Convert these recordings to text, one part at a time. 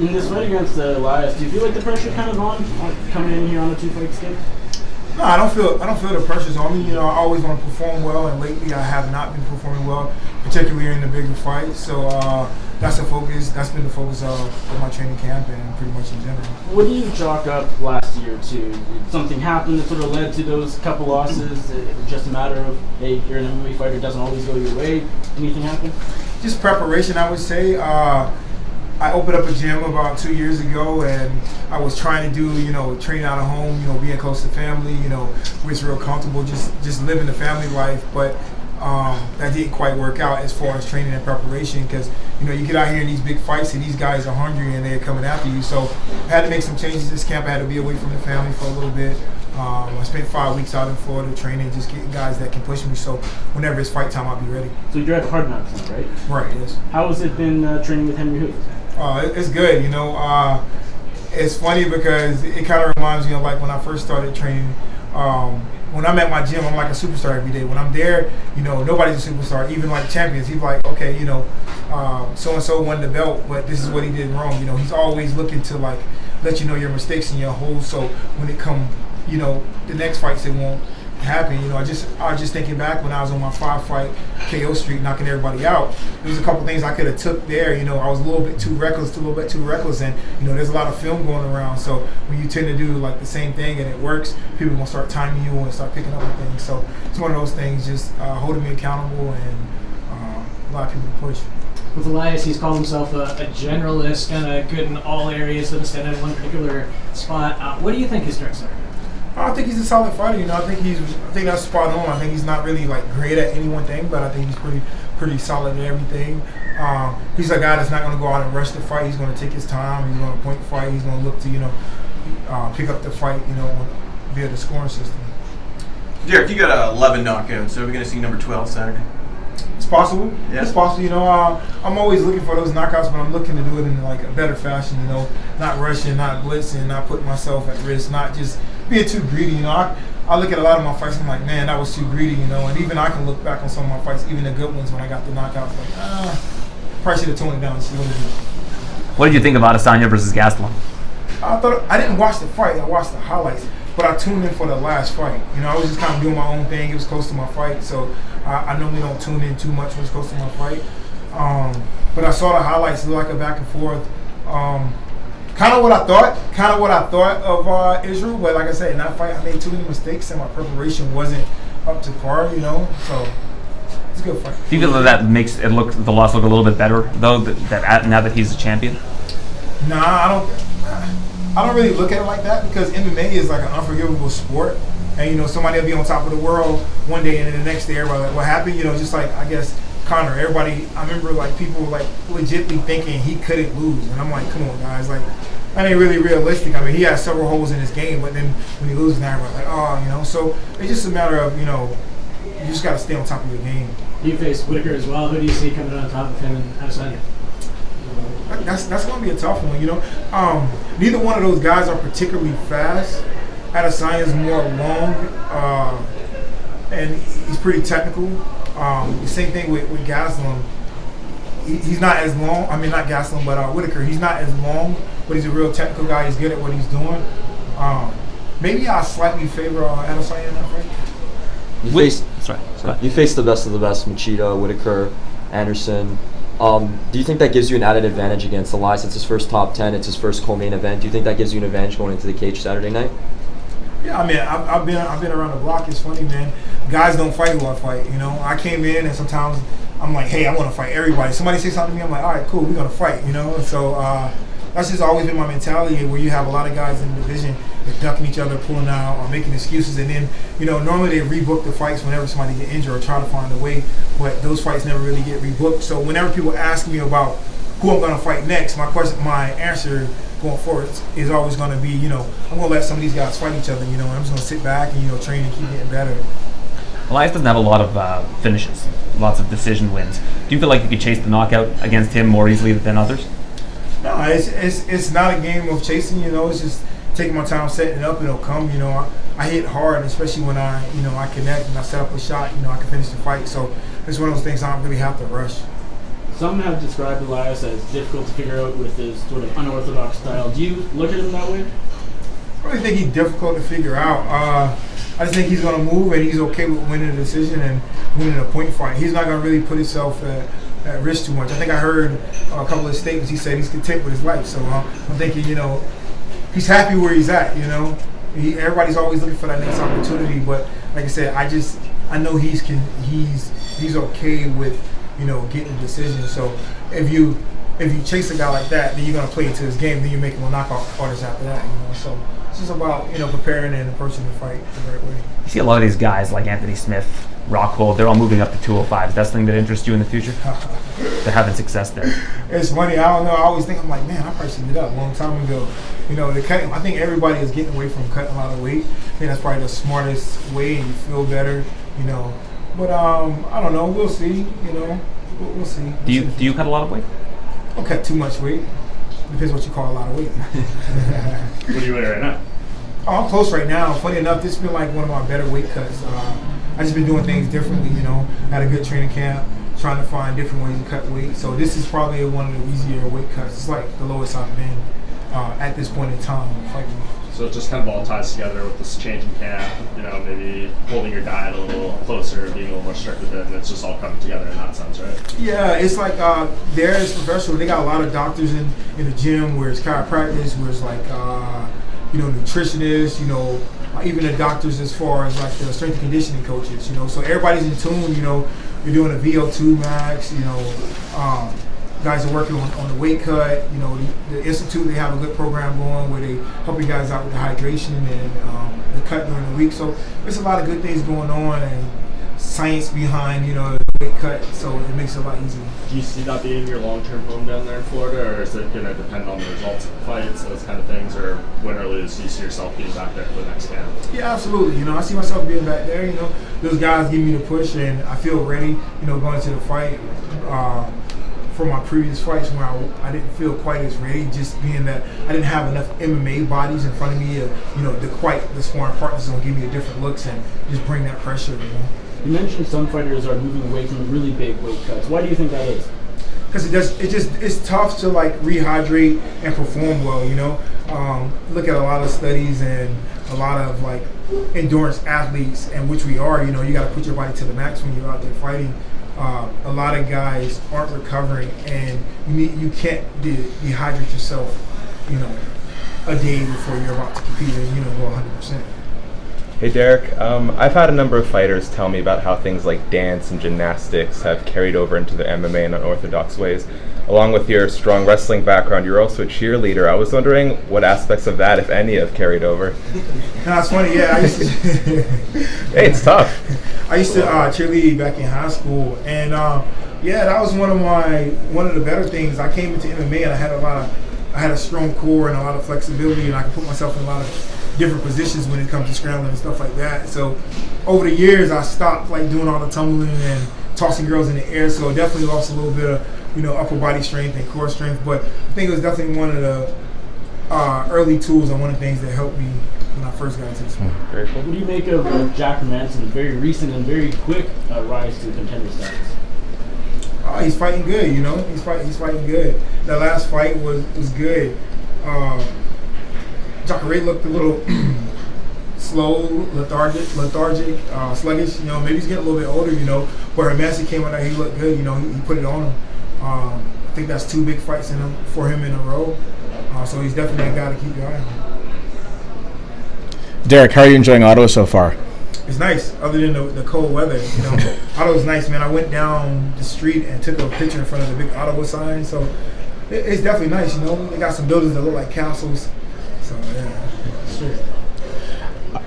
In this fight against Elias, do you feel like the pressure kind of on coming in here on a 2-fight skid? No, I don't feel the pressure's on me. I always want to perform well, and lately I have not been performing well, particularly in the bigger fights. So that's the focus. That's been the focus of my training camp and pretty much in general. What do you chalk up last year to? Did something happen that sort of led to those couple losses? Just a matter of, hey, you're an MMA fighter, it doesn't always go your way. Anything happen? Just preparation, I would say. I opened up a gym about 2 years ago, and I was trying to do, training out of home, being close to family, which real comfortable, just living the family life. But that didn't quite work out as far as training and preparation, because you get out here in these big fights and these guys are hungry and they're coming after you. So I had to make some changes this camp. I had to be away from the family for a little bit. I spent 5 weeks out in Florida training, just getting guys that can push me. So whenever it's fight time, I'll be ready. So you're at Hard Knocks now, right? Right. Yes. How has it been training with Henry Hoof? It's good. It's funny because it kind of reminds me of like when I first started training. When I'm at my gym, I'm like a superstar every day. When I'm there, nobody's a superstar. Even like champions, he's like, okay, so and so won the belt, but this is what he did wrong. He's always looking to like let you know your mistakes and your holes. So when it come, the next fights, it won't happen. I was just thinking back when I was on my 5-fight KO streak, knocking everybody out. There's a couple things I could have took there. I was a little bit too reckless, and there's a lot of film going around. So when you tend to do like the same thing and it works, people gonna start timing you and start picking up on things. So it's one of those things, just holding me accountable and a lot of people to push. With Elias, he's called himself a generalist, kind of good in all areas, doesn't stand in one particular spot. What do you think his strengths are? I think he's a solid fighter. I think that's spot on. I think he's not really like great at any one thing, but I think he's pretty solid at everything. He's a guy that's not going to go out and rush the fight. He's going to take his time. He's going to point fight. He's going to look to pick up the fight via the scoring system. Derek, you got 11 knockouts, so we're going to see number 12 Saturday. It's possible. Yeah. It's possible. I'm always looking for those knockouts, but I'm looking to do it in like a better fashion. Not rushing, not blitzing, not putting myself at risk, not just being too greedy. I look at a lot of my fights and I'm like, man, that was too greedy. And even I can look back on some of my fights, even the good ones when I got the knockouts, like, probably should have toned it down just a little bit. What did you think of Adesanya versus Gastelum? I didn't watch the fight. I watched the highlights, but I tuned in for the last fight. I was just kind of doing my own thing. It was close to my fight, so I normally don't tune in too much when it's close to my fight. But I saw the highlights. It looked like a back and forth. Kind of what I thought of Israel, but like I said, in that fight I made too many mistakes and my preparation wasn't up to par, so it's a good fight. Do you feel that makes the loss look a little bit better though, now that he's a champion? Nah, I don't really look at it like that, because MMA is like an unforgivable sport, and somebody will be on top of the world one day and then the next day everybody like, what happened? Just like I guess Conor, everybody, I remember like people like legitimately thinking he couldn't lose, and I'm like, come on guys, like that ain't really realistic. I mean, he has several holes in his game, but then when he loses now, we're like, so it's just a matter of, you just got to stay on top of your game. You faced Whitaker as well. Who do you see coming on top of him and Adesanya? That's going to be a tough one, Neither one of those guys are particularly fast. Adesanya is more long, and he's pretty technical. The same thing with Gastelum. He's not as long. I mean, not Gastelum, but Whitaker. He's not as long, but he's a real technical guy. He's good at what he's doing. Maybe I slightly favor Adesanya in that fight. You faced the best of the best: Machida, Whitaker, Anderson. Do you think that gives you an added advantage against Elias? It's his first top 10. It's his first co-main event. Do you think that gives you an advantage going into the cage Saturday night? Yeah, I mean, I've been around the block. It's funny, man. Guys don't fight who I fight. I came in and sometimes I'm like, hey, I want to fight everybody. Somebody say something to me, I'm like, all right, cool, we're gonna fight. And so that's just always been my mentality. Where you have a lot of guys in the division that ducking each other, pulling out, or making excuses, and then normally they rebook the fights whenever somebody get injured or try to find a way, but those fights never really get rebooked. So whenever people ask me about who I'm gonna fight next, my answer going forward is always going to be, I'm going to let some of these guys fight each other, and I'm just going to sit back and, train and keep getting better. Elias doesn't have a lot of finishes, lots of decision wins. Do you feel like you could chase the knockout against him more easily than others? No, it's not a game of chasing, it's just taking my time, setting it up, and it'll come, I hit hard, especially when I connect and I set up a shot, I can finish the fight. So it's one of those things I don't really have to rush. Some have described Elias as difficult to figure out with his sort of unorthodox style. Do you look at him that way? I really think he's difficult to figure out. I just think he's going to move, and he's okay with winning a decision and winning a point fight. He's not going to really put himself at risk too much. I think I heard a couple of statements. He said he's content with his life. So I'm thinking, he's happy where he's at. Everybody's always looking for that next opportunity. But like I said, I know he's okay with getting a decision. So if you chase a guy like that, then you're going to play into his game. Then you make him a knockout artist after that. So it's just about preparing and approaching the fight the right way. You see a lot of these guys like Anthony Smith, Rockhold, they're all moving up to 205. Is that something that interests you in the future? They're having success there. It's funny. I don't know. I always think, I'm like, man, I probably should get up a long time ago. I think everybody is getting away from cutting a lot of weight. I think that's probably the smartest way, and you feel better. But I don't know. We'll see. We'll see. Do you cut a lot of weight? I don't cut too much weight. Depends what you call a lot of weight. What are you weighing right now? Oh, I'm close right now. Funny enough, this has been like one of my better weight cuts. I just been doing things differently, Had a good training camp, trying to find different ways to cut weight. So this is probably one of the easier weight cuts. It's like the lowest I've been at this point in time fighting. So it just kind of all ties together with this change in camp, maybe holding your diet a little closer, being a little more strict with it, and it's just all coming together in that sense, right? Yeah, it's like there's professional. They got a lot of doctors in the gym where it's chiropractors, where it's like nutritionists, even the doctors as far as like the strength and conditioning coaches, So everybody's in tune, You're doing a VO2 max, guys are working on the weight cut. The Institute, they have a good program going where they help you guys out with the hydration and the cut during the week. So there's a lot of good things going on and science behind, the weight cut. So it makes it a lot easier. Do you see that being your long-term home down there in Florida, or is it going to depend on the results of the fights, those kind of things, or when or lose do you see yourself being back there for the next camp? Yeah, absolutely. I see myself being back there. Those guys give me the push, and I feel ready, going to the fight. From my previous fights where I didn't feel quite as ready, just being that I didn't have enough MMA bodies in front of me, the sparring partners going to give me the different looks and just bring that pressure, You mentioned some fighters are moving away from really big weight cuts. Why do you think that is? Because it's tough to like rehydrate and perform well, Look at a lot of studies and a lot of like endurance athletes, and which we are, you got to put your body to the max when you're out there fighting. A lot of guys aren't recovering, and you can't dehydrate yourself, a day before you're about to compete and go 100%. Hey Derek, I've had a number of fighters tell me about how things like dance and gymnastics have carried over into the MMA in unorthodox ways. Along with your strong wrestling background, you're also a cheerleader. I was wondering what aspects of that, if any, have carried over. No, it's funny. Yeah, I used to. Hey, it's tough. I used to cheerlead back in high school, and that was one of the better things. I came into MMA and I had a strong core and a lot of flexibility, and I could put myself in a lot of different positions when it comes to scrambling and stuff like that. So over the years, I stopped like doing all the tumbling and tossing girls in the air. So I definitely lost a little bit of upper body strength and core strength. But I think it was definitely one of the early tools and one of the things that helped me when I first got into this sport. Very cool. What do you make of Jack Manson's very recent and very quick rise to contender status? He's fighting good, He's fighting good. The last fight was good. Jacare looked a little slow, lethargic, sluggish. Maybe he's getting a little bit older, But Hermanson came out there, he looked good, he put it on him. I think that's 2 big fights for him in a row. So he's definitely a guy to keep your eye on. Derek, how are you enjoying Ottawa so far? It's nice, other than the cold weather. Ottawa's nice, man. I went down the street and took a picture in front of the big Ottawa sign. So it's definitely nice, They got some buildings that look like castles. So yeah, sure.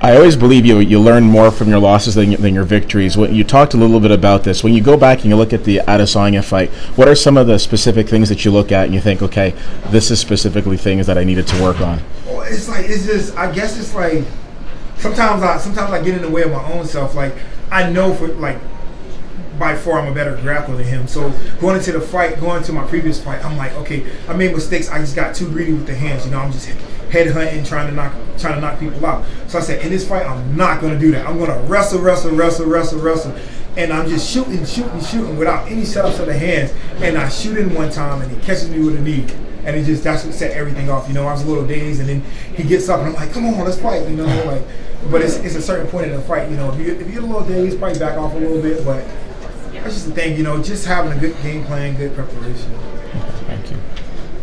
I always believe you learn more from your losses than your victories. When you talked a little bit about this, when you go back and you look at the Adesanya fight, what are some of the specific things that you look at and you think, okay, this is specifically things that I needed to work on? Well, I guess it's like sometimes I get in the way of my own self. Like I know by far I'm a better grappler than him. So going into my previous fight, I'm like, okay, I made mistakes. I just got too greedy with the hands. I'm just head hunting, trying to knock people out. So I said, in this fight, I'm not going to do that. I'm going to wrestle, and I'm just shooting without any setups of the hands, and I shoot in one time, and he catches me with a knee, and that's what set everything off. You know, I was a little dazed, and then he gets up, and I'm like, come on, let's fight. You know, like, but it's a certain point in the fight. You know, if you get a little dazed, probably back off a little bit, but that's just the thing. You know, just having a good game plan, good preparation. Thank you.